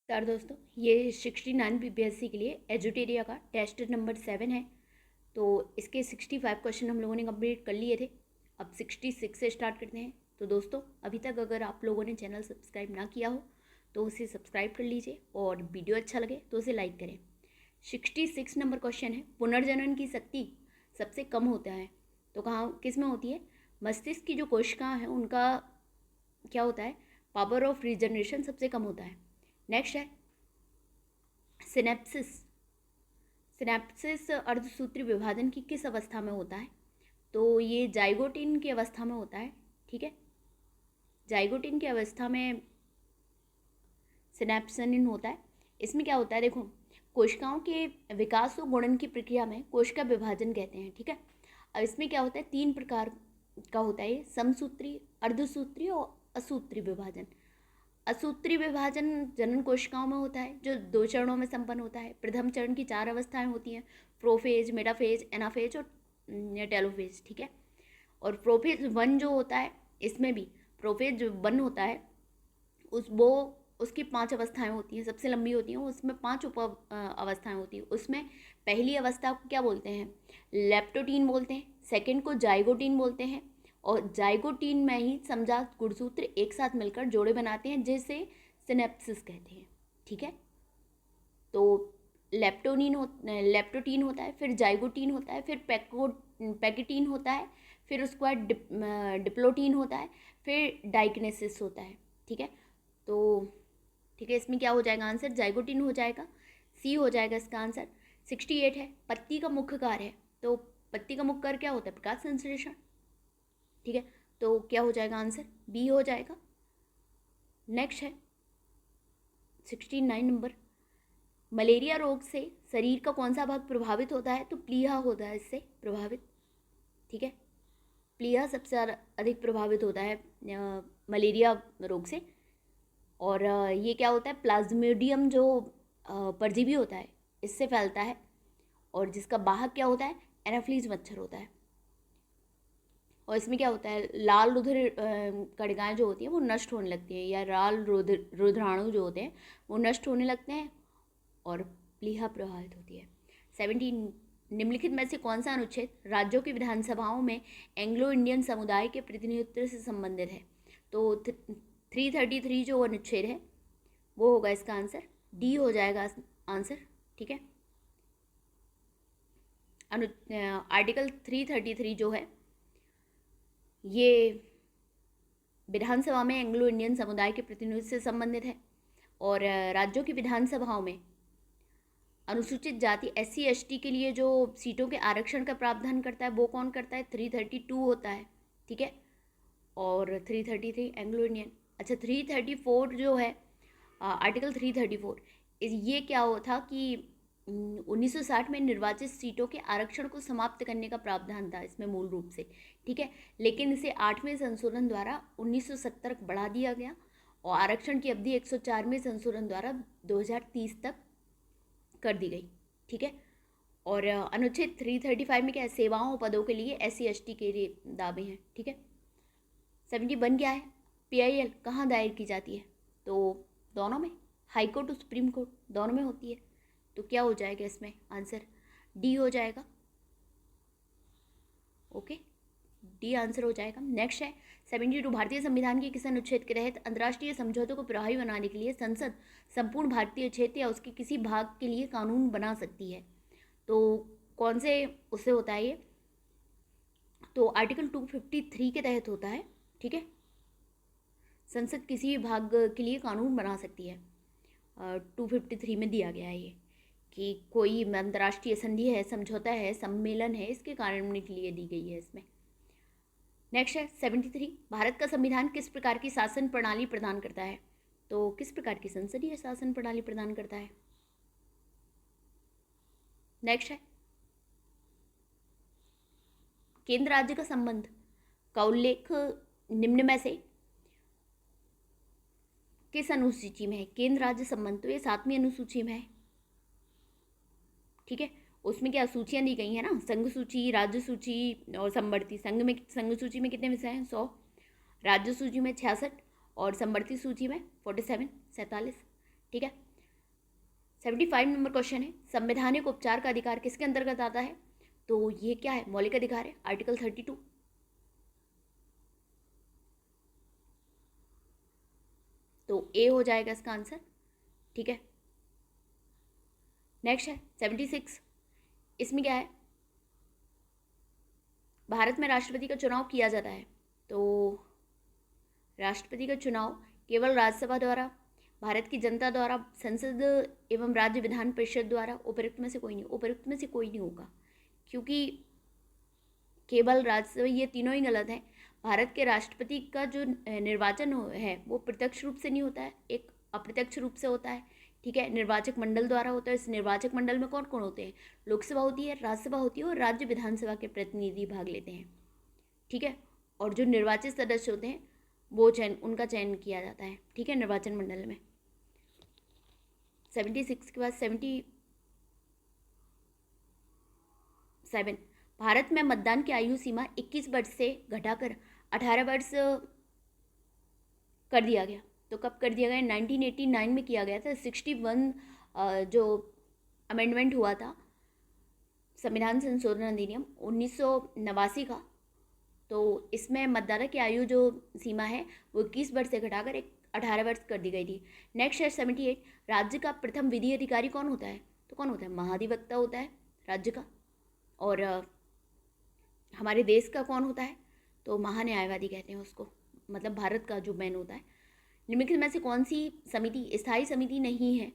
नमस्कार दोस्तों, ये 69 बीपीएससी के लिए एजुटेरिया का टेस्ट नंबर 7 है। तो इसके 65 क्वेश्चन हम लोगों ने कंप्लीट कर लिए थे। अब 66 से स्टार्ट करते हैं। तो दोस्तों, अभी तक अगर आप लोगों ने चैनल सब्सक्राइब ना किया हो तो उसे सब्सक्राइब कर लीजिए और वीडियो अच्छा लगे तो उसे लाइक करें। 66 नंबर क्वेश्चन है, पुनर्जनन की शक्ति सबसे कम होता है तो कहाँ किस में होती है? मस्तिष्क की जो कोशिकाएं हैं उनका क्या होता है? पावर ऑफ रीजनरेशन सबसे कम होता है। नेक्स्ट है सिनेप्सिस। सिनेप्सिस अर्धसूत्री विभाजन की किस अवस्था में होता है? तो ये जाइगोटिन की अवस्था में होता है। ठीक है, जाइगोटिन की अवस्था में सिनेप्सिन होता है। इसमें क्या होता है, देखो, कोशिकाओं के विकास और गुणन की प्रक्रिया में कोशिका विभाजन कहते हैं। ठीक है, अब इसमें क्या होता है, 3 प्रकार का होता है ये, समसूत्री, अर्धसूत्री और असूत्री विभाजन। असूत्री विभाजन जनन कोशिकाओं में होता है जो 2 चरणों में संपन्न होता है। प्रथम चरण की 4 अवस्थाएं होती हैं, प्रोफेज, मेटाफेज, एनाफेज और टेलोफेज। ठीक है, और प्रोफेज 1 जो होता है, इसमें भी प्रोफेज 1 होता है, उसकी 5 अवस्थाएं होती हैं, सबसे लंबी होती हैं। उसमें 5 उप अवस्थाएं होती हैं। उसमें पहली अवस्था को क्या बोलते हैं? लेप्टोटीन बोलते हैं। सेकेंड को जाइगोटीन बोलते हैं, और जाइगोटीन में ही समजात गुणसूत्र एक साथ मिलकर जोड़े बनाते हैं जिसे सिनेप्सिस कहते हैं। ठीक है, तो लेप्टोटीन होता है, फिर जाइगोटीन होता है, फिर पैकेटीन होता है, फिर उसके बाद डिप्लोटीन होता है, फिर डाइकनेसिस होता है। ठीक है, तो ठीक है, इसमें क्या हो जाएगा आंसर? जाइगोटीन हो जाएगा, सी हो जाएगा इसका आंसर। 68 है, पत्ती का मुख्य कार्य है। तो पत्ती का मुख्य कार्य क्या होता है? प्रकाश संश्लेषण। ठीक है, तो क्या हो जाएगा आंसर? बी हो जाएगा। नेक्स्ट है 69 नंबर, मलेरिया रोग से शरीर का कौन सा भाग प्रभावित होता है? तो प्लीहा होता है इससे प्रभावित। ठीक है, प्लीहा सबसे अधिक प्रभावित होता है मलेरिया रोग से। और ये क्या होता है? प्लाज्मोडियम जो परजीवी होता है इससे फैलता है, और जिसका वाहक क्या होता है? एनाफ्लीज मच्छर होता है। और इसमें क्या होता है? लाल रुधिर कणिकाएँ जो होती हैं वो नष्ट होने लगती हैं, या लाल रुधिराणु जो होते हैं वो नष्ट होने लगते हैं और प्लीहा प्रभावित होती है। 17, निम्नलिखित में से कौन सा अनुच्छेद राज्यों की विधानसभाओं में एंग्लो इंडियन समुदाय के प्रतिनिधित्व से संबंधित है? तो 333 जो अनुच्छेद है वो होगा इसका आंसर, डी हो जाएगा आंसर। ठीक है, आर्टिकल 333 जो है ये विधानसभा में एंग्लो इंडियन समुदाय के प्रतिनिधित्व से संबंधित है। और राज्यों की विधानसभाओं में अनुसूचित जाति SC ST के लिए जो सीटों के आरक्षण का प्रावधान करता है वो कौन करता है? 332 होता है। ठीक है, और 333 एंग्लो इंडियन। अच्छा, 334 जो है आर्टिकल 334, ये क्या हो था कि 1960 में निर्वाचित सीटों के आरक्षण को समाप्त करने का प्रावधान था इसमें मूल रूप से। ठीक है, लेकिन इसे 8वें संशोधन द्वारा 1970 तक बढ़ा दिया गया, और आरक्षण की अवधि 104वें संशोधन द्वारा 2030 तक कर दी गई। ठीक है, और अनुच्छेद 335 में क्या है? सेवाओं और पदों के लिए SC ST के लिए दावे हैं। ठीक है, 71 क्या है? PIL कहाँ दायर की जाती है? तो दोनों में, हाई कोर्ट और सुप्रीम कोर्ट दोनों में होती है। तो क्या हो जाएगा इसमें आंसर? डी हो जाएगा। ओके, डी आंसर हो जाएगा। नेक्स्ट है 72, भारतीय संविधान के किस अनुच्छेद के तहत अंतर्राष्ट्रीय समझौतों को प्रभावी बनाने के लिए संसद संपूर्ण भारतीय क्षेत्र या उसके किसी भाग के लिए कानून बना सकती है? तो कौन से उससे होता है ये? तो आर्टिकल 253 के तहत होता है। ठीक है, संसद किसी भी भाग के लिए कानून बना सकती है। 253 में दिया गया है ये कि कोई अंतर्राष्ट्रीय संधि है, समझौता है, सम्मेलन है, इसके कारण के लिए दी गई है इसमें। नेक्स्ट है 73, भारत का संविधान किस प्रकार की शासन प्रणाली प्रदान करता है? तो किस प्रकार की संसदीय शासन प्रणाली प्रदान करता है? नेक्स्ट है केंद्र राज्य का संबंध का उल्लेख निम्न में से किस अनुसूची में है? केंद्र राज्य संबंध तो ये 7वीं अनुसूची में है। ठीक है, उसमें क्या सूचियाँ दी गई हैं ना, संघ सूची, राज्य सूची और संवर्ती। संघ सूची में कितने विषय हैं? 100, राज्य सूची में 66 और संवर्ती सूची में 47, 47। ठीक है, 75 नंबर क्वेश्चन है, संवैधानिक उपचार का अधिकार किसके अंतर्गत आता है? तो ये क्या है? मौलिक अधिकार है, आर्टिकल 32। तो ए हो जाएगा इसका आंसर, ठीक है। नेक्स्ट है 76, इसमें क्या है? भारत में राष्ट्रपति का चुनाव किया जाता है, तो राष्ट्रपति का चुनाव केवल राज्यसभा द्वारा, भारत की जनता द्वारा, संसद एवं राज्य विधान परिषद द्वारा, उपयुक्त में से कोई नहीं, उपयुक्त में से कोई नहीं होगा, क्योंकि केवल राज्यसभा, ये तीनों ही गलत हैं। भारत के राष्ट्रपति का जो निर्वाचन है वो प्रत्यक्ष रूप से नहीं होता है, एक अप्रत्यक्ष रूप से होता है, ठीक है। निर्वाचक मंडल द्वारा होता है। इस निर्वाचक मंडल में कौन कौन होते हैं? लोकसभा होती है, राज्यसभा होती है और राज्य विधानसभा के प्रतिनिधि भाग लेते हैं, ठीक है। और जो निर्वाचित सदस्य होते हैं वो उनका चयन किया जाता है, ठीक है, निर्वाचन मंडल में। 76 के बाद 77, भारत में मतदान की आयु सीमा 21 वर्ष से घटाकर 18 वर्ष कर दिया गया। तो कब कर दिया गया? 1989 में किया गया था। 61 जो अमेंडमेंट हुआ था संविधान संशोधन अधिनियम 1989 का, तो इसमें मतदाता की आयु जो सीमा है वो 21 वर्ष से घटाकर 18 वर्ष कर दी गई थी। नेक्स्ट है 78, राज्य का प्रथम विधि अधिकारी कौन होता है? तो कौन होता है? महाधिवक्ता होता है राज्य का। और हमारे देश का कौन होता है? तो महान्यायवादी कहते हैं उसको, मतलब भारत का जो मैन होता है। निम्नलिखित में से कौन सी समिति स्थायी समिति नहीं है?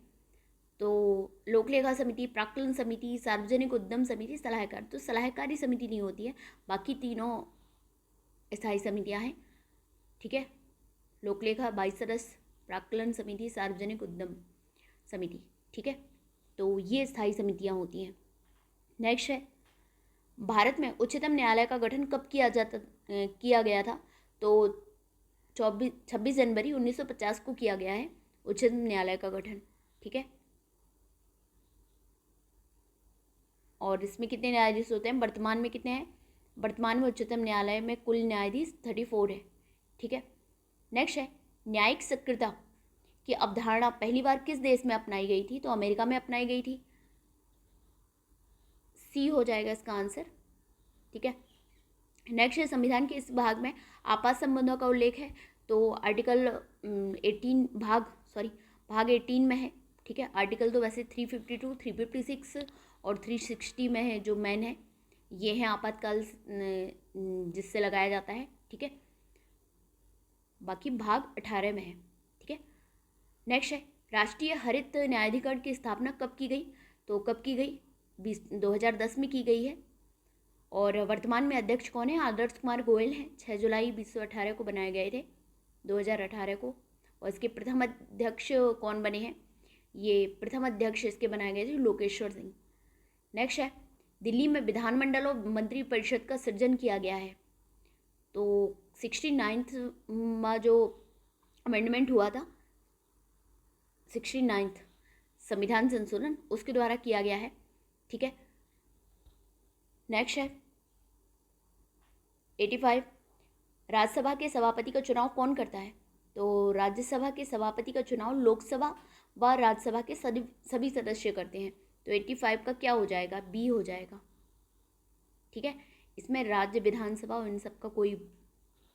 तो लोकलेखा समिति, प्राक्कलन समिति, सार्वजनिक उद्यम समिति, सलाहकार। तो सलाहकारी समिति नहीं होती है, बाकी तीनों स्थायी समितियां हैं, ठीक है। लोकलेखा 22 सदस्य, प्राक्कलन समिति, सार्वजनिक उद्यम समिति, ठीक है। तो ये स्थायी समितियां होती हैं। नेक्स्ट है, भारत में उच्चतम न्यायालय का गठन कब किया गया था? तो 26 जनवरी 1950 को किया गया है उच्चतम न्यायालय का गठन, ठीक है। और इसमें कितने न्यायाधीश होते हैं? वर्तमान में कितने हैं? वर्तमान में उच्चतम न्यायालय में कुल न्यायाधीश 34 है, ठीक है। नेक्स्ट है, न्यायिक सक्रियता की अवधारणा पहली बार किस देश में अपनाई गई थी? तो अमेरिका में अपनाई गई थी। सी हो जाएगा इसका आंसर, ठीक है। नेक्स्ट है, संविधान के इस भाग में आपात संबंधों का उल्लेख है। तो आर्टिकल 18 भाग 18 में है, ठीक है। आर्टिकल तो वैसे 352, 356 और 360 में है, जो मेन है ये है आपातकाल जिससे लगाया जाता है, ठीक है। बाकी भाग 18 में है, ठीक है। नेक्स्ट है, राष्ट्रीय हरित न्यायाधिकरण की स्थापना कब की गई? तो कब की गई? 2010 में की गई है। और वर्तमान में अध्यक्ष कौन है? आदर्श कुमार गोयल हैं। 6 जुलाई 2018 को बनाए गए थे, 2018 को। और इसके प्रथम अध्यक्ष कौन बने हैं? ये प्रथम अध्यक्ष इसके बनाए गए थे लोकेश्वर सिंह। नेक्स्ट है, दिल्ली में विधानमंडल और मंत्री परिषद का सृजन किया गया है। तो 69th में जो अमेंडमेंट हुआ था, 69th संविधान संशोधन, उसके द्वारा किया गया है, ठीक है। नेक्स्ट है 85, राज्यसभा के सभापति का चुनाव कौन करता है? तो राज्यसभा के सभापति का चुनाव लोकसभा व राज्यसभा के सभी सदस्य करते हैं। तो 85 का क्या हो जाएगा? बी हो जाएगा, ठीक है। इसमें राज्य विधानसभा और इन सब का कोई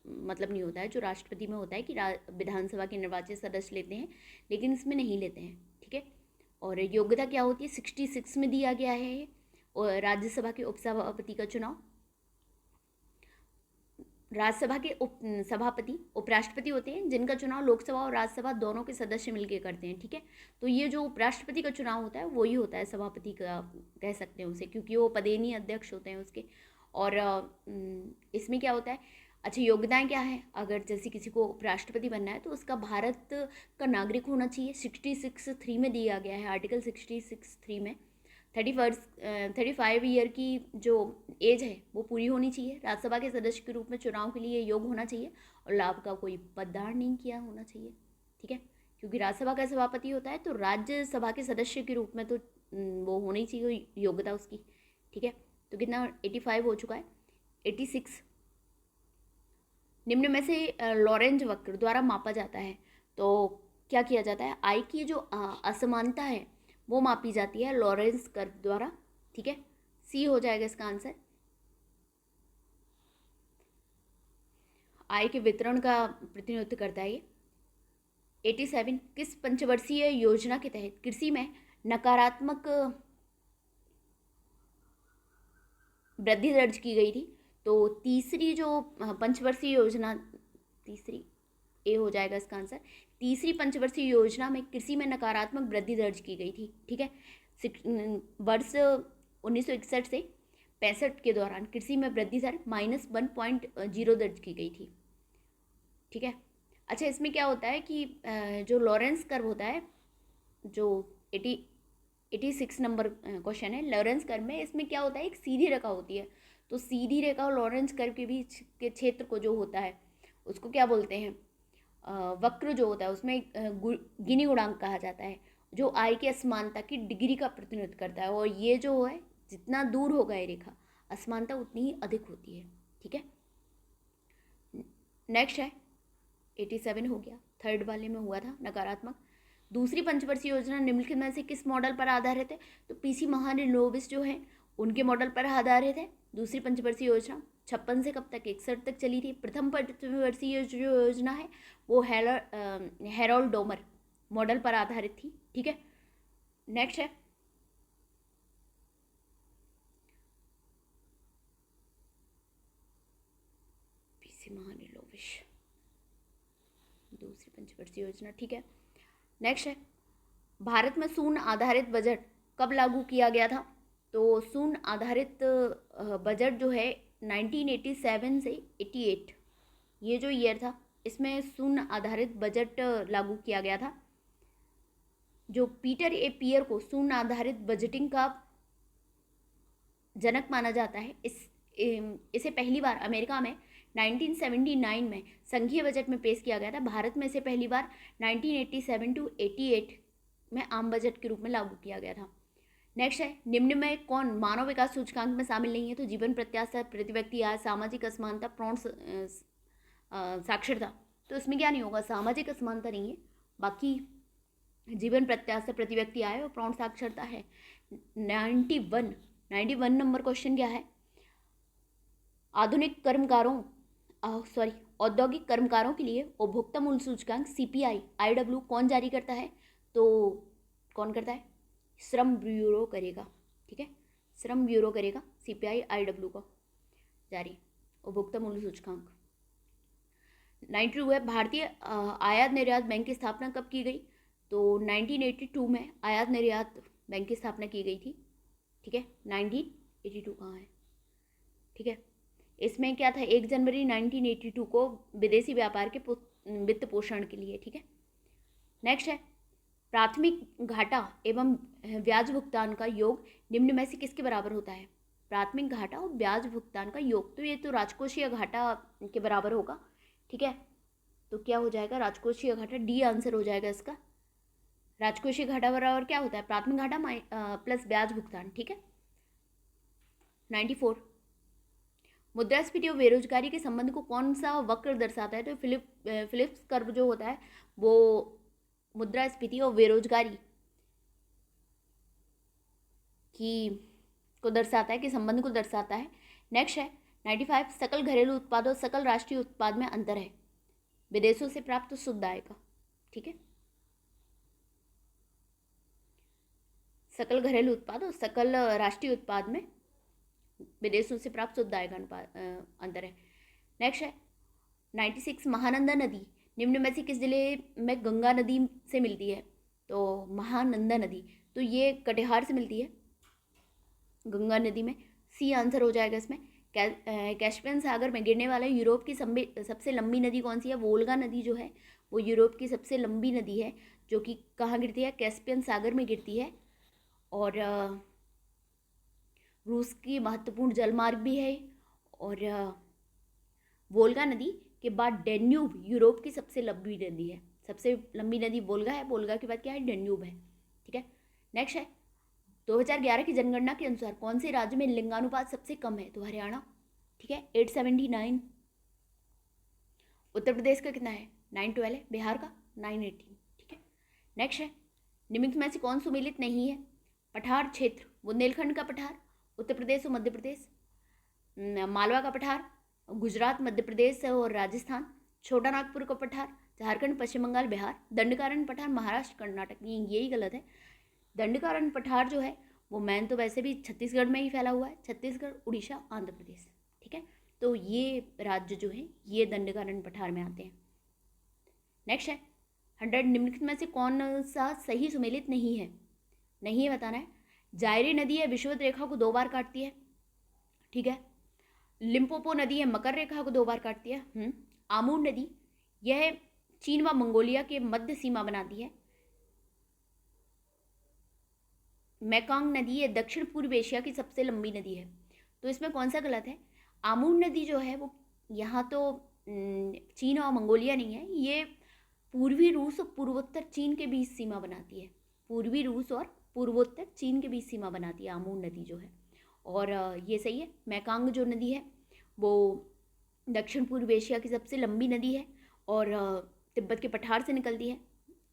मतलब नहीं होता है, जो राष्ट्रपति में होता है कि विधानसभा के निर्वाचित सदस्य लेते हैं, लेकिन इसमें नहीं लेते हैं, ठीक है। और योग्यता क्या होती है? 66 में दिया गया है ये। और राज्यसभा के उपसभापति का चुनाव, राज्यसभा के सभापति उपराष्ट्रपति होते हैं, जिनका चुनाव लोकसभा और राज्यसभा दोनों के सदस्य मिलकर करते हैं, ठीक है। तो ये जो उपराष्ट्रपति का चुनाव होता है वही होता है सभापति का, कह सकते हैं उसे, क्योंकि वो पदेनीय अध्यक्ष होते हैं उसके। और इसमें क्या होता है? अच्छा, योग्यताएं क्या है? अगर जैसे किसी को उपराष्ट्रपति बनना है तो उसका भारत का नागरिक होना चाहिए, 66(3) में दिया गया है, आर्टिकल 66(3) में। 35 ईयर की जो एज है वो पूरी होनी चाहिए। राज्यसभा के सदस्य के रूप में चुनाव के लिए योग्य होना चाहिए और लाभ का कोई पदधारण नहीं किया होना चाहिए, ठीक है। क्योंकि राज्यसभा का सभापति होता है तो राज्यसभा के सदस्य के रूप में तो वो होनी चाहिए योग्यता उसकी, ठीक है। तो कितना? 85 हो चुका है। 86, निम्न में से लॉरेंज वक्र द्वारा मापा जाता है। तो क्या किया जाता है? आय की जो असमानता है वो मापी जाती है लॉरेंस कर्व द्वारा, ठीक है। सी हो जाएगा इसका आंसर। आय के वितरण का प्रतिनिधित्व करता है ये। 87, किस पंचवर्षीय योजना के तहत कृषि में नकारात्मक वृद्धि दर्ज की गई थी? तो तीसरी जो पंचवर्षीय योजना, तीसरी ए हो जाएगा इसका आंसर। तीसरी पंचवर्षीय योजना में कृषि में नकारात्मक वृद्धि दर्ज की गई थी, ठीक है। वर्ष 1961 से 65 के दौरान कृषि में वृद्धि दर -1.0 दर्ज की गई थी, ठीक है। अच्छा, इसमें क्या होता है कि जो लॉरेंस कर्व होता है, जो 86 नंबर क्वेश्चन है, लॉरेंस कर्व में इसमें क्या होता है, एक सीधी रेखा होती है। तो सीधी रेखा और लॉरेंस कर्व के बीच के क्षेत्र को जो होता है उसको क्या बोलते हैं, वक्र जो होता है उसमें गिनी गुणांक कहा जाता है, जो आय की असमानता की डिग्री का प्रतिनिधित्व करता है। और ये जो है, जितना दूर होगा ये रेखा, असमानता उतनी ही अधिक होती है, ठीक है। नेक्स्ट है 87 हो गया, थर्ड वाले में हुआ था नकारात्मक। दूसरी पंचवर्षीय योजना निम्नलिखित में से किस मॉडल पर आधारित है? तो पीसी महालनोबिस जो है उनके मॉडल पर आधारित है दूसरी पंचवर्षीय योजना। 56 से कब तक, 61 तक चली थी। प्रथम पंचवर्षीय जो योजना है वो हैरोल्ड डोमर मॉडल पर आधारित थी, ठीक है। नेक्स्ट है पीसी महालनोबिस, दूसरी पंचवर्षीय योजना, ठीक है। नेक्स्ट है भारत में शून्य आधारित बजट कब लागू किया गया था? तो शून्य आधारित बजट जो है 1987 से 88, ये जो ईयर था इसमें शून्य आधारित बजट लागू किया गया था। जो पीटर ए पियर को शून्य आधारित बजटिंग का जनक माना जाता है, इसे पहली बार अमेरिका में 1979 में संघीय बजट में पेश किया गया था। भारत में इसे पहली बार 1987 to 88 में आम बजट के रूप में लागू किया गया था। नेक्स्ट है निम्न में कौन मानव विकास सूचकांक में शामिल नहीं है? तो जीवन प्रत्याशा, प्रति व्यक्ति आय, सामाजिक असमानता, प्रौढ़ साक्षरता। तो इसमें क्या नहीं होगा, सामाजिक असमानता नहीं है, बाकी जीवन प्रत्याशा, प्रति व्यक्ति आय और प्रौढ़ साक्षरता है। 91 नंबर क्वेश्चन क्या है, औद्योगिक कर्मकारों के लिए उपभोक्ता मूल्य सूचकांक CPI IW कौन जारी करता है? तो कौन करता है, श्रम ब्यूरो करेगा, ठीक है। श्रम ब्यूरो करेगा CPI IW को जारी, उपभोक्ता मूल्य सूचकांक। 92 है भारतीय आयात निर्यात बैंक की स्थापना कब की गई? तो 1982 में आयात निर्यात बैंक की स्थापना की गई थी, ठीक है। 1982 कहाँ है, ठीक है। इसमें क्या था, 1 जनवरी 1982 को विदेशी व्यापार के वित्त पोषण के लिए, ठीक है। नेक्स्ट है प्राथमिक घाटा एवं ब्याज भुगतान का योग निम्न में से किसके बराबर होता है? प्राथमिक घाटा और ब्याज भुगतान का योग, तो ये तो राजकोषीय घाटा के बराबर होगा, ठीक है। तो क्या हो जाएगा, राजकोषीय घाटा, डी आंसर हो जाएगा इसका। राजकोषीय घाटा बराबर क्या होता है, प्राथमिक घाटा प्लस ब्याज भुगतान, ठीक है। 94 मुद्रास्फीति और बेरोजगारी के संबंध को कौन सा वक्र दर्शाता है? तो फिलिप्स कर्व जो होता है वो मुद्रास्फीति और बेरोजगारी को दर्शाता है, कि संबंध को दर्शाता है। नेक्स्ट है 95 सकल घरेलू उत्पाद और सकल राष्ट्रीय उत्पाद में अंतर है विदेशों से प्राप्त शुद्ध आय का, ठीक है। सकल घरेलू उत्पाद और सकल राष्ट्रीय उत्पाद में विदेशों से प्राप्त शुद्ध आय का अंतर है। नेक्स्ट है 96 महानंदा नदी निम्न में से किस जिले में गंगा नदी से मिलती है? तो महानंदा नदी, तो ये कटिहार से मिलती है गंगा नदी में, सी आंसर हो जाएगा इसमें। कैस्पियन सागर में गिरने वाला यूरोप की सबसे लंबी नदी कौन सी है? वोल्गा नदी जो है वो यूरोप की सबसे लंबी नदी है, जो कि कहाँ गिरती है, कैस्पियन सागर में गिरती है। और रूस की महत्वपूर्ण जलमार्ग भी है। और वोल्गा नदी के बाद डेन्यूब यूरोप की सबसे लंबी नदी है, सबसे लंबी नदी वोल्गा है, वोल्गा के बाद क्या है, डेन्यूब है, ठीक है। नेक्स्ट है 2011 की जनगणना के अनुसार कौन से राज्य में लिंगानुपात सबसे कम है? तो हरियाणा, ठीक है, 879। उत्तर प्रदेश का कितना है? 912 है। बिहार का 918, ठीक है। नेक्स्ट है निम्नलिखित में से कौन सुमेलित नहीं है? पठार क्षेत्र, बुंदेलखंड का पठार, उत्तर प्रदेश और मध्य प्रदेश, मालवा का पठार, गुजरात, मध्य प्रदेश और राजस्थान, छोटा नागपुर का पठार, झारखंड, पश्चिम बंगाल, बिहार, दंडकारण्य पठार, महाराष्ट्र, कर्नाटक। यही गलत है। दंडकारण्य पठार जो है वो मैन तो वैसे भी छत्तीसगढ़ में ही फैला हुआ है, छत्तीसगढ़, उड़ीसा, आंध्र प्रदेश। ठीक है, तो ये राज्य जो है ये दंडकारण्य पठार में आते हैं। नेक्स्ट है 100, निम्नलिखित में से कौन सा सही सुमेलित नहीं है? नहीं है बताना है। जायरी नदी है, विषुवत रेखा को 2 बार काटती है। ठीक है। लिम्पोपो नदी है, मकर रेखा को 2 बार काटती है। आमूर नदी, यह चीन व मंगोलिया के मध्य सीमा बनाती है। मेकांग नदी है, दक्षिण पूर्व एशिया की सबसे लंबी नदी है। तो इसमें कौन सा गलत है? आमूर नदी जो है वो यहाँ तो चीन और मंगोलिया नहीं है, ये पूर्वी रूस और पूर्वोत्तर चीन के बीच सीमा बनाती है। पूर्वी रूस और पूर्वोत्तर चीन के बीच सीमा बनाती है आमूर नदी जो है, और ये सही है। मेकांग जो नदी है वो दक्षिण पूर्व एशिया की सबसे लंबी नदी है और तिब्बत के पठार से निकलती है,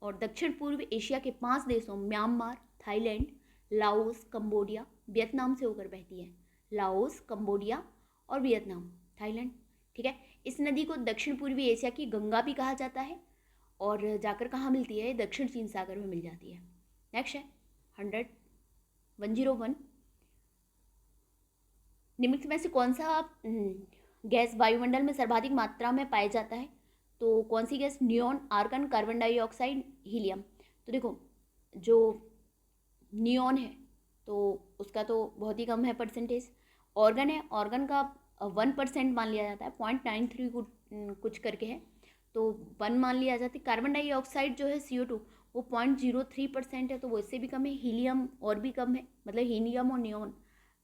और दक्षिण पूर्व एशिया के 5 देशों Myanmar, Thailand, Laos, Cambodia, Vietnam से होकर बहती है। लाओस, कंबोडिया और वियतनाम, थाईलैंड। ठीक है, इस नदी को दक्षिण पूर्वी एशिया की गंगा भी कहा जाता है, और जाकर कहाँ मिलती है? दक्षिण चीन सागर में मिल जाती है। नेक्स्ट है 101, निम्नलिखित में से कौन सा गैस वायुमंडल में सर्वाधिक मात्रा में पाया जाता है? तो कौन सी gas? Neon, argon, carbon dioxide, helium. तो देखो, जो नियॉन है तो उसका तो बहुत ही कम है परसेंटेज। ऑर्गन है, ऑर्गन का 1% मान लिया जाता है, 0.93 कुछ करके है, तो 1 मान लिया जाता है। कार्बन डाइऑक्साइड जो है CO2 वो 0.03% है, तो वो इससे भी कम है। हीलियम और भी कम है, मतलब हीलियम और नियॉन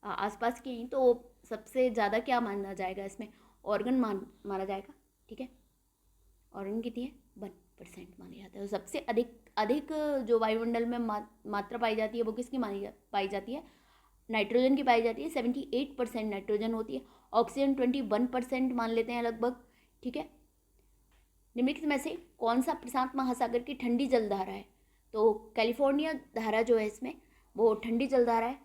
आसपास के हैं, तो सबसे ज़्यादा क्या माना जाएगा इसमें? ऑर्गन माना जाएगा। ठीक है, ऑर्गन कितनी है? 1% मानी जाता है। तो सबसे अधिक जो वायुमंडल में मात्रा पाई जाती है वो किसकी पाई जाती है? नाइट्रोजन की पाई जाती है। 78% नाइट्रोजन होती है। ऑक्सीजन 21% मान लेते हैं लगभग। ठीक है, निम्नलिखित में से कौन सा प्रशांत महासागर की ठंडी जलधारा है? तो कैलिफोर्निया धारा जो है इसमें वो ठंडी जलधारा है।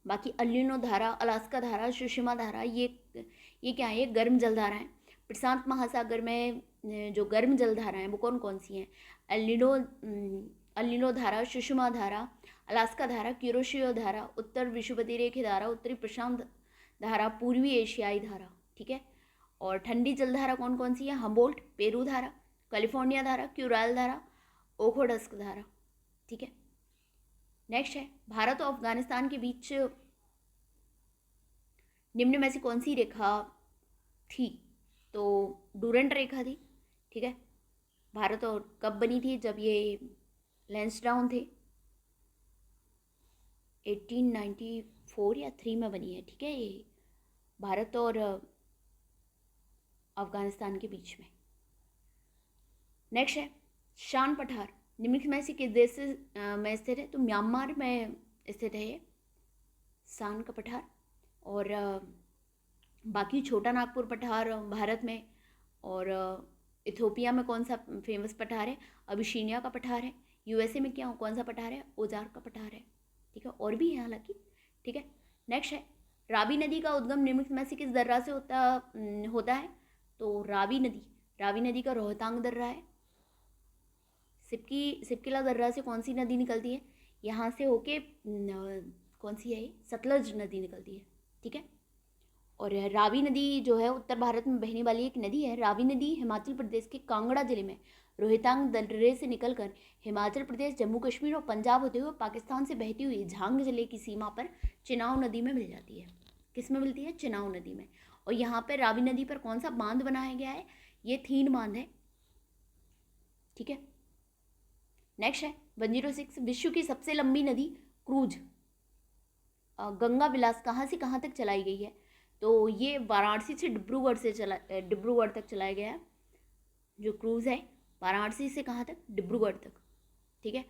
बाकी अल्निनो धारा, अलास्का धारा, सुषमा धारा, ये क्या है? ये गर्म जलधारा है। प्रशांत महासागर में जो गर्म जलधारा हैं वो कौन कौन सी हैं? अल्निनो धारा, सुषमा धारा, अलास्का धारा, क्यूरोशियो धारा, उत्तर विषुवतीय धारा, उत्तरी प्रशांत धारा, पूर्वी एशियाई धारा। ठीक है, और ठंडी जलधारा कौन कौन सी है? हम्बोल्ट, पेरू धारा, कैलिफोर्निया धारा, क्यूराल धारा, ओखोटस्क धारा। ठीक है, नेक्स्ट है भारत और अफगानिस्तान के बीच निम्न में से कौन सी रेखा थी? तो डूरेंट रेखा थी। ठीक है, भारत और कब बनी थी? जब ये लैंसडाउन थे, 1894 या 3 में बनी है। ठीक है, ये भारत और अफगानिस्तान के बीच में। नेक्स्ट है शान पठार, निम्नलिखित में से किस देश में स्थित है? तो म्यांमार में स्थित है ये शान का पठार। और बाकी छोटा नागपुर पठार भारत में, और इथोपिया में कौन सा फेमस पठार है? अबिशीनिया का पठार है। USA में क्या कौन सा पठार है? ओजार का पठार है। ठीक है, और भी है हालांकि। ठीक है, नेक्स्ट है रावी नदी का उद्गम निम्नलिखित में से किस दर्रा से होता है? तो रावी नदी का रोहतांग दर्रा है। सिपकिला दर्रा से कौन सी नदी निकलती है? यहाँ से होके कौन सी है ये? सतलज नदी निकलती है। ठीक है, और रावी नदी जो है उत्तर भारत में बहने वाली एक नदी है। रावी नदी हिमाचल प्रदेश के कांगड़ा जिले में रोहतांग दर्रे से निकलकर हिमाचल प्रदेश, जम्मू कश्मीर और पंजाब होते हुए पाकिस्तान से बहती हुई झांग जिले की सीमा पर चिनाव नदी में मिल जाती है। किस में मिलती है? चिनाव नदी में। और यहाँ पर रावी नदी पर कौन सा बांध बनाया गया है? ये थीन बांध है। ठीक है, नेक्स्ट है 106, विश्व की सबसे लंबी नदी क्रूज गंगा विलास कहाँ से कहाँ तक चलाई गई है? तो ये वाराणसी से डिब्रूगढ़ तक चलाया गया है। जो क्रूज़ है वाराणसी से कहाँ तक? डिब्रूगढ़ तक। ठीक है,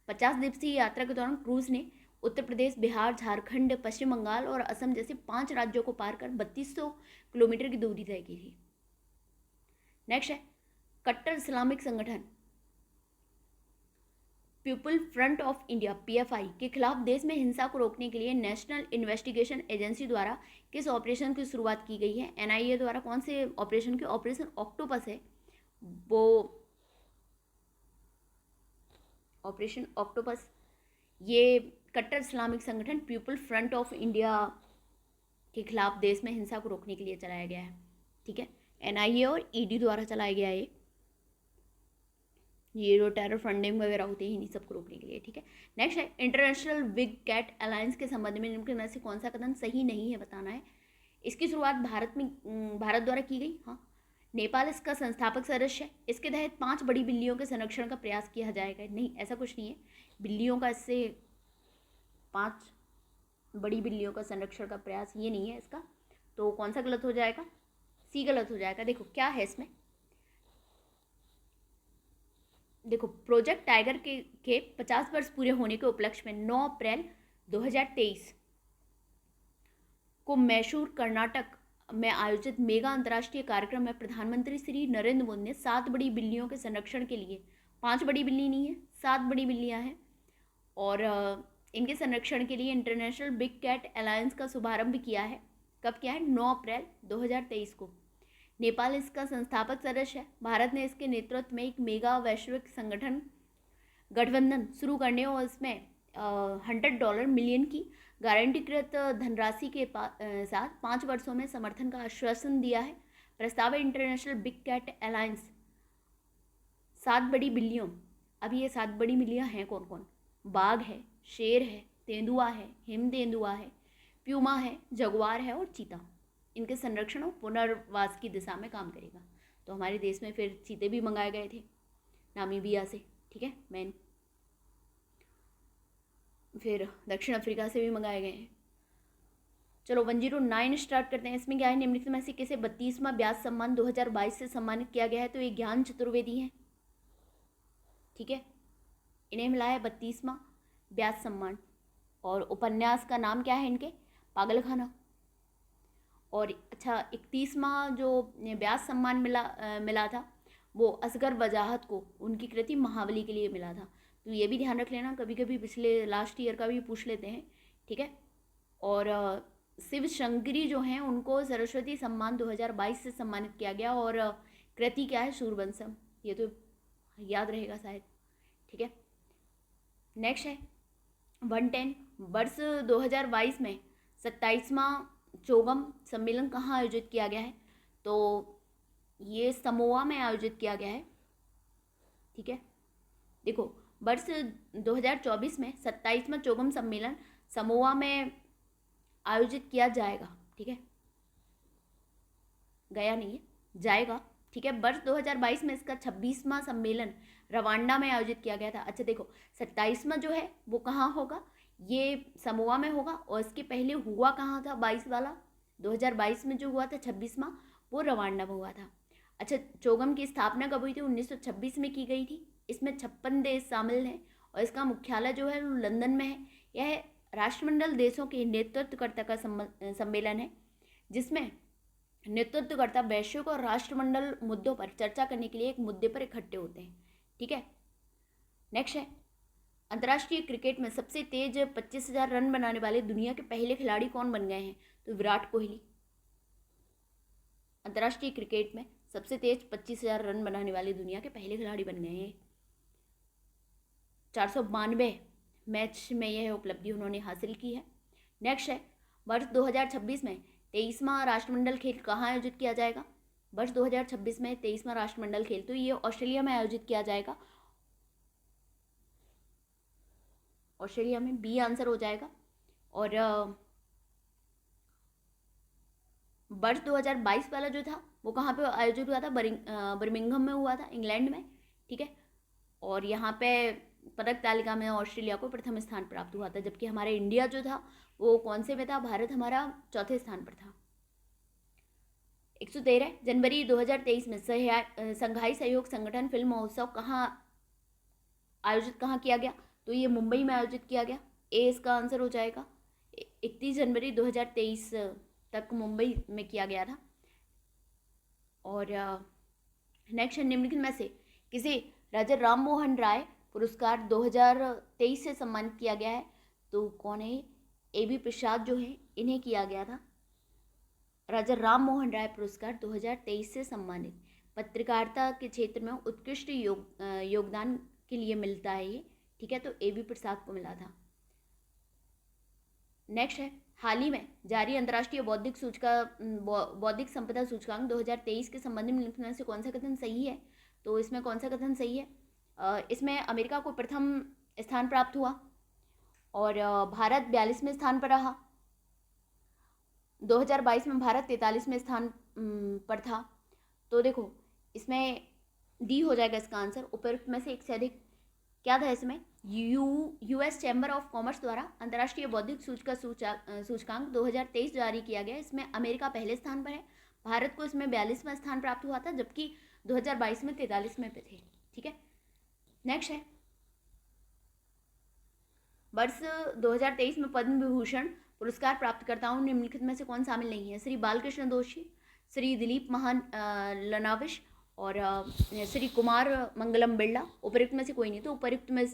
50 दिवसीय यात्रा के दौरान क्रूज़ ने उत्तर प्रदेश, बिहार, झारखंड, पश्चिम बंगाल और असम जैसे 5 राज्यों को पार कर 3200 किलोमीटर की दूरी तय की थी। नेक्स्ट है कट्टर इस्लामिक संगठन people front of India PFI के खिलाफ देश में हिंसा को रोकने के लिए नेशनल इन्वेस्टिगेशन एजेंसी द्वारा किस ऑपरेशन की शुरुआत की गई है? एनआईए द्वारा कौन से ऑपरेशन की? ऑपरेशन ऑक्टोपस है वो, ऑपरेशन ऑक्टोपस। ये कट्टर इस्लामिक संगठन पीपल फ्रंट ऑफ इंडिया के खिलाफ देश में हिंसा को रोकने के लिए चलाया गया है, ठीक है। एनआईए और ईडी द्वारा चलाया गया है ये जो टेरर फंडिंग वगैरह होती है इन्हीं सबको रोकने के लिए, ठीक है। नेक्स्ट है इंटरनेशनल बिग कैट अलायंस के संबंध में निम्नलिखित में से कौन सा कदम सही नहीं है बताना है। इसकी शुरुआत भारत द्वारा की गई। हाँ, नेपाल इसका संस्थापक सदस्य है। इसके तहत 5 बड़ी बिल्लियों के संरक्षण का प्रयास किया जाएगा। नहीं, ऐसा कुछ नहीं है, बिल्लियों का इससे 5 बड़ी बिल्लियों का संरक्षण का प्रयास ये नहीं है इसका। तो कौन सा गलत हो जाएगा? सी गलत हो जाएगा। देखो क्या है इसमें, देखो प्रोजेक्ट टाइगर के 50 वर्ष पूरे होने के उपलक्ष्य में 9 अप्रैल 2023 को मैसूर कर्नाटक में आयोजित मेगा अंतर्राष्ट्रीय कार्यक्रम में प्रधानमंत्री श्री नरेंद्र मोदी ने 7 बड़ी बिल्लियों के संरक्षण के लिए, 5 बड़ी बिल्ली नहीं है, 7 बड़ी बिल्लियां हैं, और इनके संरक्षण के लिए इंटरनेशनल बिग कैट अलायंस का शुभारंभ किया है। कब किया है? 9 अप्रैल 2023 को। नेपाल इसका संस्थापक सदस्य है। भारत ने इसके नेतृत्व में एक मेगा वैश्विक संगठन गठबंधन शुरू करने और इसमें $100 मिलियन की गारंटीकृत धनराशि के साथ 5 वर्षों में समर्थन का आश्वासन दिया है। प्रस्तावित इंटरनेशनल बिग कैट अलायंस 7 बड़ी बिल्लियों, अभी ये 7 बड़ी बिल्लियाँ हैं कौन कौन? बाघ है, शेर है, तेंदुआ है, हिम तेंदुआ है, प्यूमा है, जगुआर है और चीता। इनके संरक्षण और पुनर्वास की दिशा में काम करेगा। तो हमारे देश में फिर चीते भी मंगाए गए थे नामीबिया से, ठीक है, मैन, फिर दक्षिण अफ्रीका से भी मंगाए गए हैं। चलो 109 स्टार्ट करते हैं। इसमें क्या है? निम्नलिखित में से किसे 32वां व्यास सम्मान 2022 से सम्मानित किया गया है? तो ये ज्ञान चतुर्वेदी हैं, ठीक है, इन्हें मिला है 32वां व्यास सम्मान। और उपन्यास का नाम क्या है इनके? पागलखाना। और अच्छा 31वां जो व्यास सम्मान मिला था वो असगर वजाहत को उनकी कृति महाबली के लिए मिला था। तो ये भी ध्यान रख लेना, कभी कभी पिछले लास्ट ईयर का भी पूछ लेते हैं, ठीक है। और शिव शंकरी जो हैं उनको सरस्वती सम्मान 2022 से सम्मानित किया गया। और कृति क्या है? सूरवंशम। ये तो याद रहेगा शायद, ठीक है। नेक्स्ट है 110। वर्ष 2022 में 27वां चोगम सम्मेलन कहाँ आयोजित किया गया है? तो ये समोआ में आयोजित किया गया है, ठीक है। देखो वर्ष 2024 में 27वां चोगम सम्मेलन समोआ में आयोजित किया जाएगा, ठीक है, गया नहीं है, जाएगा, ठीक है। वर्ष 2022 में इसका 26वां सम्मेलन रवांडा में आयोजित किया गया था। अच्छा देखो 27वां जो है वो कहाँ होगा? ये समोआ में होगा। और इसके पहले हुआ कहाँ था? 22 वाला 2022 में जो हुआ था 26वां, वो रवांडा में हुआ था। अच्छा चोगम की स्थापना कब हुई थी? 1926 में की गई थी। इसमें 56 देश शामिल हैं और इसका मुख्यालय जो है लंदन में है। यह राष्ट्रमंडल देशों के नेतृत्वकर्ता का सम्मेलन है जिसमें नेतृत्वकर्ता वैश्विक और राष्ट्रमंडल मुद्दों पर चर्चा करने के लिए एक मुद्दे पर इकट्ठे होते हैं, ठीक है। नेक्स्ट है अंतर्राष्ट्रीय क्रिकेट में सबसे तेज 25,000 रन बनाने वाले दुनिया के पहले खिलाड़ी कौन बन गए हैं? तो विराट कोहली। अंतर्राष्ट्रीय क्रिकेट में सबसे तेज 25,000 रन बनाने वाले दुनिया के पहले खिलाड़ी बन गए हैं। 492 मैच में यह उपलब्धि उन्होंने हासिल की है। नेक्स्ट है वर्ष 2026 में 23वां राष्ट्रमंडल खेल कहाँ आयोजित किया जाएगा? वर्ष 2026 में 23वां राष्ट्रमंडल खेल तो ये ऑस्ट्रेलिया में आयोजित किया जाएगा। ऑस्ट्रेलिया में, बी आंसर हो जाएगा। और वर्ष 2022 वाला जो था वो कहाँ पे आयोजित हुआ था? बर्मिंघम में हुआ था, इंग्लैंड में, ठीक है। और यहाँ पे पदक तालिका में ऑस्ट्रेलिया को प्रथम स्थान प्राप्त हुआ था, जबकि हमारा इंडिया जो था वो कौन से में था? भारत हमारा चौथे स्थान पर था। 113 जनवरी 2023 में संघाई सहयोग संगठन फिल्म महोत्सव आयोजित कहाँ किया गया? तो ये मुंबई में आयोजित किया गया। ए इसका आंसर हो जाएगा। 31 जनवरी 2023 तक मुंबई में किया गया था। और नेक्स्ट निम्नलिखित में से किसे राजा राम मोहन राय पुरस्कार 2023 से सम्मानित किया गया है। तो कौन है? AB प्रसाद जो है, इन्हें किया गया था। राजा राम मोहन राय पुरस्कार 2023 से सम्मानित, पत्रकारिता के क्षेत्र में उत्कृष्ट योगदान के लिए मिलता है ये, ठीक है। तो AB प्रसाद को मिला था। नेक्स्ट है, हाल ही में जारी अंतर्राष्ट्रीय बौद्धिक संपदा सूचकांक 2023 के संबंध में निम्न में से कौन सा कथन सही है? तो इसमें कौन सा कथन सही है? इसमें अमेरिका को प्रथम स्थान प्राप्त हुआ और भारत 42वें स्थान पर रहा। 2022 में भारत 43वें स्थान पर था। तो देखो, इसमें डी हो जाएगा इसका आंसर, उपयुक्त में से एक से अधिक। क्या था इसमें? US चैम्बर ऑफ कॉमर्स द्वारा अंतर्राष्ट्रीय बौद्धिक सूचकांक 2023 जारी किया गया। इसमें अमेरिका पहले स्थान पर है, भारत को इसमें 42वां स्थान प्राप्त हुआ था, जबकि 2022 में 43वें पे थे, ठीक है। नेक्स्ट है, वर्ष 2023 में पद्म विभूषण पुरस्कार प्राप्तकर्ताओं निम्नलिखित में से कौन शामिल नहीं है? श्री बालकृष्ण दोषी, श्री दिलीप लनाविश और श्री कुमार मंगलम बिरला। उपयुक्त में से कोई नहीं, तो उपयुक्त में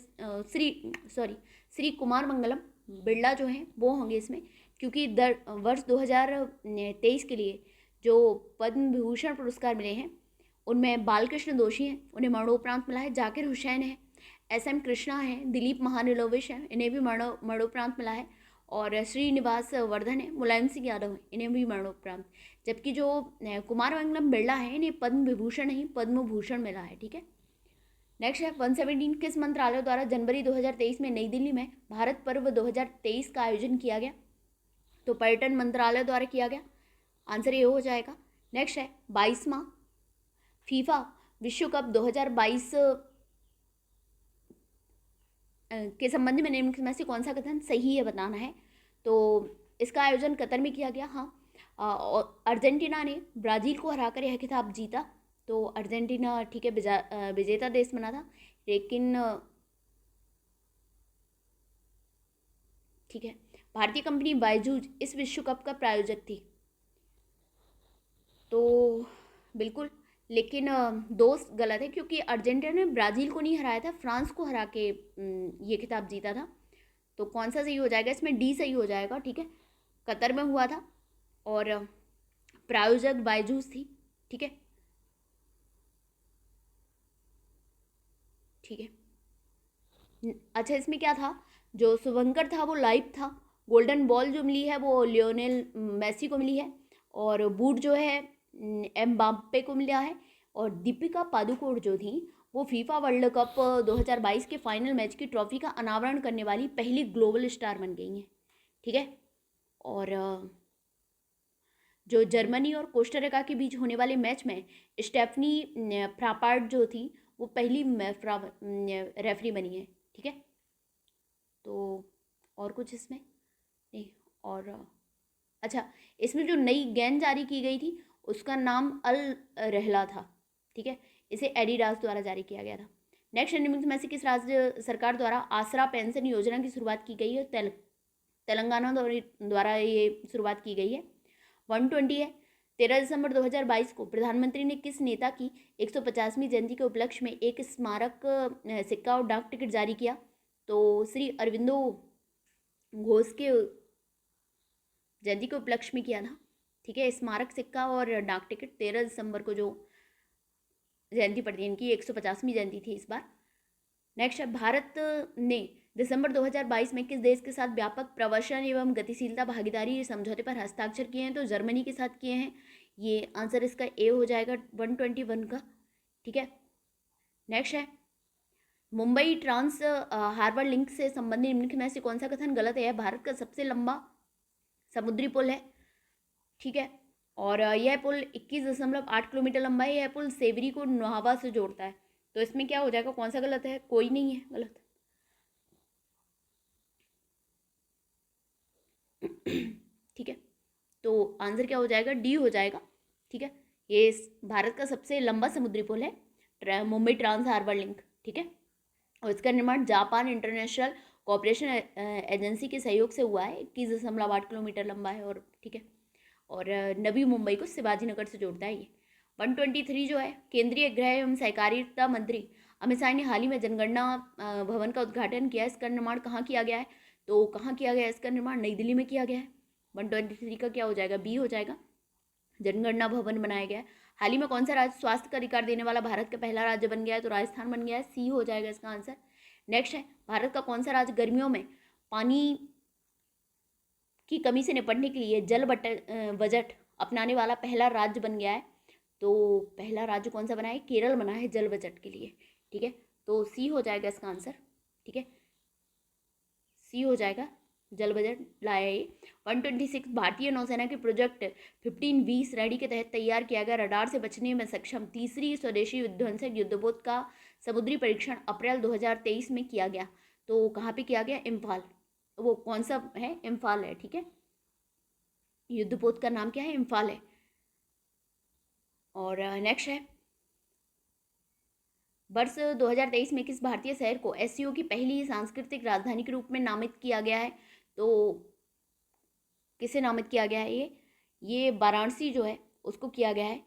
श्री कुमार मंगलम बिरला जो हैं वो होंगे इसमें, क्योंकि वर्ष 2023 के लिए जो पद्म विभूषण पुरस्कार मिले हैं उनमें बालकृष्ण दोषी हैं, उन्हें मरणोपरांत मिला है। जाकिर हुसैन है, SM कृष्णा है, दिलीप महानिलोविश है, इन्हें भी मरणोपरांत मिला है। और श्रीनिवास वर्धन है, मुलायम सिंह यादव है, इन्हें भी मरणोपरांत। जबकि जो कुमार मंगलम बिरला है, इन्हें पद्म विभूषण नहीं पद्म भूषण मिला है, ठीक है। नेक्स्ट है, 117 किस मंत्रालय द्वारा जनवरी 2023 में नई दिल्ली में भारत पर्व 2023 का आयोजन किया गया? तो पर्यटन मंत्रालय द्वारा किया गया, आंसर ये हो जाएगा। नेक्स्ट है, 22वां फीफा विश्व कप 2022 के संबंध में निम्नलिखित में से कौन सा कथन सही है बताना है। तो इसका आयोजन कतर में किया गया। हाँ, अर्जेंटीना ने ब्राज़ील को हराकर यह खिताब जीता। तो अर्जेंटीना, ठीक है, विजेता देश बना था, लेकिन ठीक है। भारतीय कंपनी बायजूस इस विश्व कप का प्रायोजक थी। तो बिल्कुल, लेकिन दोस्त गलत है, क्योंकि अर्जेंटीना ने ब्राज़ील को नहीं हराया था, फ्रांस को हरा के ये खिताब जीता था। तो कौन सा सही हो जाएगा? इसमें डी सही हो जाएगा, ठीक है। कतर में हुआ था और प्रायोजक बायजूस थी, ठीक है, ठीक है। अच्छा, इसमें क्या था? जो शुभंकर था वो लाइव था। गोल्डन बॉल जो मिली है वो लियोनेल मेसी को मिली है, और बूट जो है एम्बाप्पे को मिला है। और दीपिका पादुकोण जो थी वो फीफा वर्ल्ड कप 2022 के फाइनल मैच की ट्रॉफी का अनावरण करने वाली पहली ग्लोबल स्टार बन गई हैं, ठीक है। और जो जर्मनी और कोस्टारिका के बीच होने वाले मैच में स्टेफनी फ्रापार्ड जो थी वो पहली रेफरी बनी है, ठीक है। तो और कुछ इसमें नहीं। और अच्छा, इसमें जो नई गेंद जारी की गई थी उसका नाम अल रहला था, ठीक है। इसे एडिडास द्वारा जारी किया गया था। नेक्स्ट, निम्नलिखित में से किस राज्य सरकार द्वारा आसरा पेंशन योजना की शुरुआत की गई है? तेलंगाना द्वारा ये शुरुआत की गई है। 120 है, 13 दिसंबर 2022 को प्रधानमंत्री ने किस नेता की 150वीं जयंती के उपलक्ष्य में एक स्मारक सिक्का और डाक टिकट जारी किया? तो श्री अरविंदो घोष के जयंती के उपलक्ष्य में किया था, ठीक है। स्मारक सिक्का और डाक टिकट 13 दिसंबर को जो जयंती पड़ती है इनकी, 150वीं जयंती थी इस बार। नेक्स्ट है, भारत ने दिसंबर 2022 में किस देश के साथ व्यापक प्रवसन एवं गतिशीलता भागीदारी समझौते पर हस्ताक्षर किए हैं? तो जर्मनी के साथ किए हैं। ये आंसर इसका ए हो जाएगा 121 का, ठीक है। नेक्स्ट है, मुंबई ट्रांस हार्बर लिंक से संबंधित निम्नलिखित में से कौन सा कथन गलत है? भारत का सबसे लंबा समुद्री पुल है, ठीक है। और यह पुल 21.8 किलोमीटर लंबा है। यह पुल सेवरी को नोहावा से जोड़ता है। तो इसमें क्या हो जाएगा? कौन सा गलत है? कोई नहीं है गलत, ठीक है। तो आंसर क्या हो जाएगा? डी हो जाएगा, ठीक है। ये भारत का सबसे लंबा समुद्री पुल है, मुंबई ट्रांस हार्बर लिंक, ठीक है। और इसका निर्माण जापान इंटरनेशनल कोऑपरेशन एजेंसी के सहयोग से हुआ है। 21.8 किलोमीटर लंबा है, और ठीक है। और नवी मुंबई को शिवाजी नगर से जोड़ता है ये। 123 जो है, केंद्रीय गृह एवं सहकारिता मंत्री अमित शाह ने हाल ही में जनगणना भवन का उद्घाटन किया। इसका निर्माण कहाँ किया गया है? तो कहाँ किया गया है इसका निर्माण? नई दिल्ली में किया गया है। 123 का क्या हो जाएगा? बी हो जाएगा। जनगणना भवन बनाया गया है। हाल ही में कौन सा राज्य स्वास्थ्य का अधिकार देने वाला भारत का पहला राज्य बन गया है? तो राजस्थान बन गया है। सी हो जाएगा इसका आंसर। नेक्स्ट है, भारत का कौन सा राज्य गर्मियों में पानी की कमी से निपटने के लिए जल बजट अपनाने वाला पहला राज्य बन गया है? तो पहला राज्य कौन सा बना है? केरल बना है जल बजट के लिए। ठीक है, तो सी हो जाएगा इसका आंसर। ठीक है, सी हो जाएगा, जल बजट लाया ये। 126 भारतीय नौसेना के प्रोजेक्ट 15V श्रेणी के तहत तैयार किया गया रडार से बचने में सक्षम तीसरी स्वदेशी विध्वंसक युद्धपोत का समुद्री परीक्षण अप्रैल 2023 में किया गया। तो कहाँ पे किया गया? इम्फाल। वो कौन सा है? इम्फाल है। ठीक है, युद्धपोत का नाम क्या है? इम्फाल है। और नेक्स्ट है, वर्ष 2023 में किस भारतीय शहर को एससीओ की पहली सांस्कृतिक राजधानी के रूप में नामित किया गया है? तो किसे नामित किया गया है? ये वाराणसी जो है उसको किया गया है।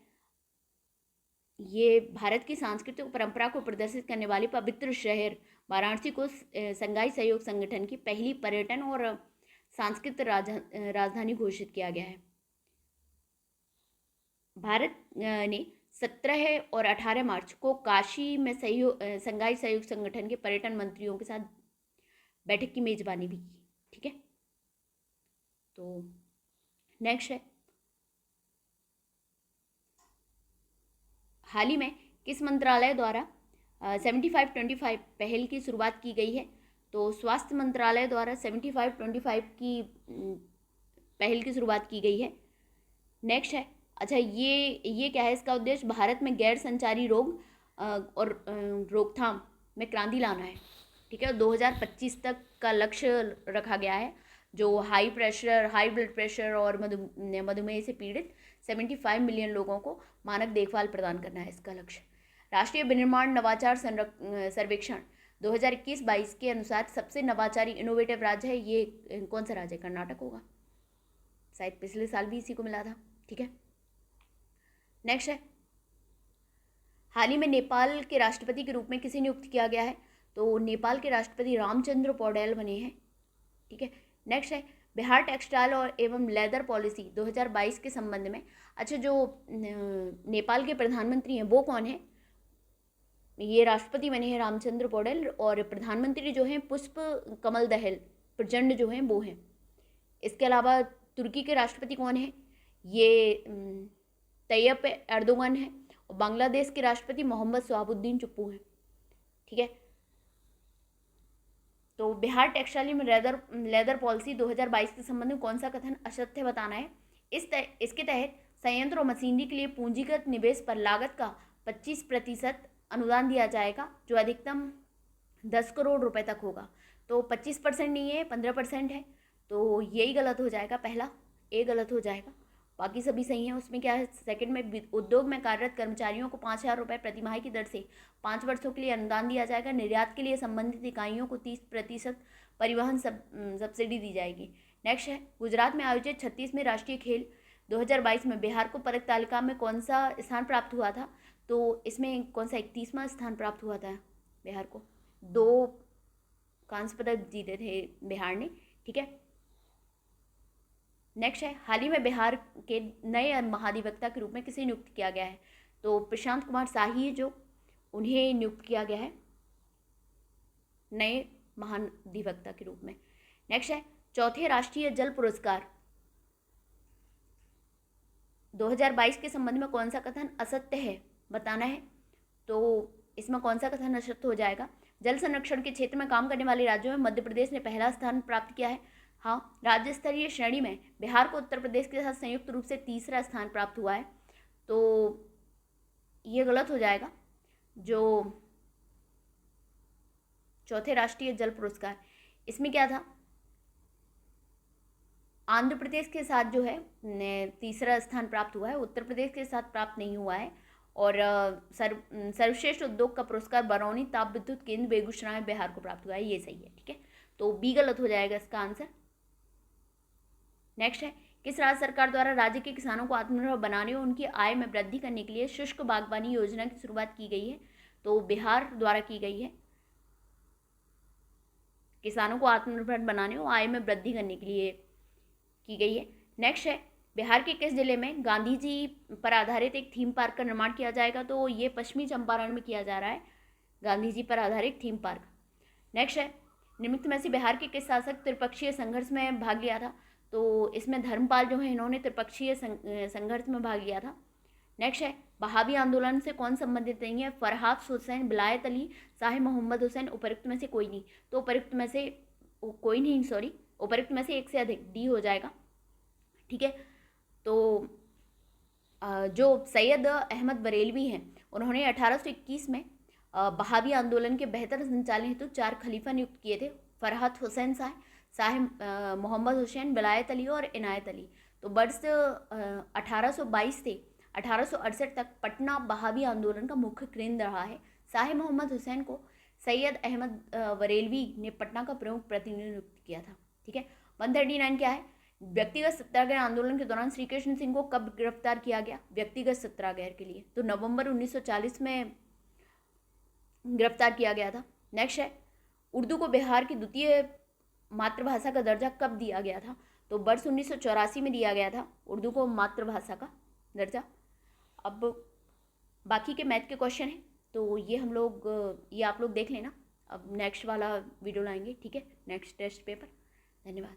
ये भारत की सांस्कृतिक परंपरा को प्रदर्शित करने वाली पवित्र शहर वाराणसी को संघाई सहयोग संगठन की पहली पर्यटन और सांस्कृतिक राजधानी घोषित किया गया है। भारत ने 17 और 18 मार्च को काशी में संघाई सहयोग संगठन के पर्यटन मंत्रियों के साथ बैठक की मेजबानी भी की। ठीक है, तो नेक्स्ट है, हाल ही में किस मंत्रालय द्वारा 75-25 पहल की शुरुआत की गई है? तो स्वास्थ्य मंत्रालय द्वारा 75-25 की पहल की शुरुआत की गई है। नेक्स्ट है, अच्छा ये क्या है? इसका उद्देश्य भारत में गैर संचारी रोग और रोकथाम में क्रांति लाना है। ठीक है, 2025 तक का लक्ष्य रखा गया है, जो हाई ब्लड प्रेशर और मधुमेह से पीड़ित 75 मिलियन लोगों को मानक देखभाल प्रदान करना है इसका लक्ष्य। राष्ट्रीय विनिर्माण नवाचार सर्वेक्षण 2021-22 के अनुसार सबसे नवाचारी इनोवेटिव राज्य है, ये कौन सा राज्य है? कर्नाटक होगा, शायद पिछले साल भी इसी को मिला था। ठीक है, नेक्स्ट है, हाल ही में नेपाल के राष्ट्रपति के रूप में किसे नियुक्त किया गया है? तो नेपाल के राष्ट्रपति रामचंद्र पौडेल बने हैं। ठीक है, नेक्स्ट है, बिहार टेक्सटाइल और एवं लेदर पॉलिसी 2022 के संबंध में, अच्छा जो नेपाल के प्रधानमंत्री हैं वो कौन है? ये राष्ट्रपति बने हैं रामचंद्र पौडेल, और प्रधानमंत्री जो हैं पुष्प कमल दहल प्रचंड जो हैं वो हैं। इसके अलावा तुर्की के राष्ट्रपति कौन है? ये तैयब एर्दोगन है, और बांग्लादेश के राष्ट्रपति मोहम्मद शहाबुद्दीन चुप्पू हैं। ठीक है, तो बिहार टेक्सटाइल में लेदर पॉलिसी 2022 के संबंध में कौन सा कथन असत्य बताना है? इसके तहत संयंत्र और मशीनरी के लिए पूंजीगत निवेश पर लागत का 25% अनुदान दिया जाएगा, जो अधिकतम 10 करोड़ रुपए तक होगा। तो 25% नहीं है, 15% है, तो यही गलत हो जाएगा, पहला ए गलत हो जाएगा, बाकी सभी सही हैं। उसमें क्या है? सेकंड में उद्योग में कार्यरत कर्मचारियों को 5,000 रुपये प्रतिमाह की दर से 5 वर्षों के लिए अनुदान दिया जाएगा। निर्यात के लिए संबंधित इकाइयों को 30% परिवहन सब्सिडी दी जाएगी। नेक्स्ट है, गुजरात में आयोजित 36वें राष्ट्रीय खेल 2022 में बिहार को पदक तालिका में कौन सा स्थान प्राप्त हुआ था? तो इसमें कौन सा 31वां स्थान प्राप्त हुआ था बिहार को। 2 कांस्य पदक जीते थे बिहार ने। ठीक है, नेक्स्ट है, हाल ही में बिहार के नए महाधिवक्ता के रूप में किसे नियुक्त किया गया है? तो प्रशांत कुमार शाही जो, उन्हें नियुक्त किया गया है नए महाधिवक्ता के रूप में। नेक्स्ट है, चौथे राष्ट्रीय जल पुरस्कार 2022 के संबंध में कौन सा कथन असत्य है बताना है। तो इसमें कौन सा कथन असत्य हो जाएगा? जल संरक्षण के क्षेत्र में काम करने वाले राज्यों में मध्य प्रदेश ने पहला स्थान प्राप्त किया है। हाँ, राज्य स्तरीय श्रेणी में बिहार को उत्तर प्रदेश के साथ संयुक्त रूप से 3रा स्थान प्राप्त हुआ है, तो ये गलत हो जाएगा। जो चौथे राष्ट्रीय जल पुरस्कार, इसमें क्या था? आंध्र प्रदेश के साथ जो है 3रा स्थान प्राप्त हुआ है, उत्तर प्रदेश के साथ प्राप्त नहीं हुआ है। और सर्वश्रेष्ठ उद्योग का पुरस्कार बरौनी ताप विद्युत केंद्र बेगूसराय बिहार को प्राप्त हुआ है, ये सही है। ठीक है, तो बी गलत हो जाएगा इसका आंसर। नेक्स्ट है, किस राज्य सरकार द्वारा राज्य के किसानों को आत्मनिर्भर बनाने और उनकी आय में वृद्धि करने के लिए शुष्क बागवानी योजना की शुरुआत की गई है? तो बिहार द्वारा की गई है, किसानों को आत्मनिर्भर बनाने और आय में वृद्धि करने के लिए की गई है। नेक्स्ट है, बिहार के किस जिले में गांधी जी पर आधारित एक थीम पार्क का निर्माण किया जाएगा? तो ये पश्चिमी चंपारण में किया जा रहा है, गांधी जी पर आधारित थीम पार्क। नेक्स्ट है, निम्नलिखित में से बिहार के किस शासक त्रिपक्षीय संघर्ष में भाग लिया था? तो इसमें धर्मपाल जो है इन्होंने त्रिपक्षीय संघर्ष में भाग लिया था। नेक्स्ट है, बहावी आंदोलन से कौन संबंधित नहीं है? फरहाद हुसैन, विलायत अली, शाह मोहम्मद हुसैन, उपयुक्त में से कोई नहीं। तो उपयुक्त में से कोई नहीं, सॉरी, उपयुक्त में से एक से अधिक, डी हो जाएगा। ठीक है, तो जो सैयद अहमद बरेलवी हैं उन्होंने 1821 में बहावी आंदोलन के बेहतर संचालन हेतु 4 खलीफा नियुक्त किए थे, फरहाद हुसैन शाह मोहम्मद हुसैन, विलायत अली और इनायत अली। तो वर्ष 1822 से 1868 तक पटना बहावी आंदोलन का मुख्य केंद्र रहा है। शाह मोहम्मद हुसैन को सैयद अहमद बरेलवी ने पटना का प्रमुख प्रतिनिधि नियुक्त किया था। ठीक है, 139 क्या है? व्यक्तिगत सत्याग्रह आंदोलन के दौरान श्री कृष्ण सिंह को कब गिरफ्तार किया गया? व्यक्तिगत सत्याग्रह के लिए तो नवंबर 1940 में गिरफ्तार किया गया था। नेक्स्ट है, उर्दू को बिहार की द्वितीय मातृभाषा का दर्जा कब दिया गया था? तो वर्ष 1984 में दिया गया था उर्दू को मातृभाषा का दर्जा। अब बाकी के मैथ के क्वेश्चन हैं तो ये आप लोग देख लेना। अब नेक्स्ट वाला वीडियो लाएंगे, ठीक है, नेक्स्ट टेस्ट पेपर। धन्यवाद।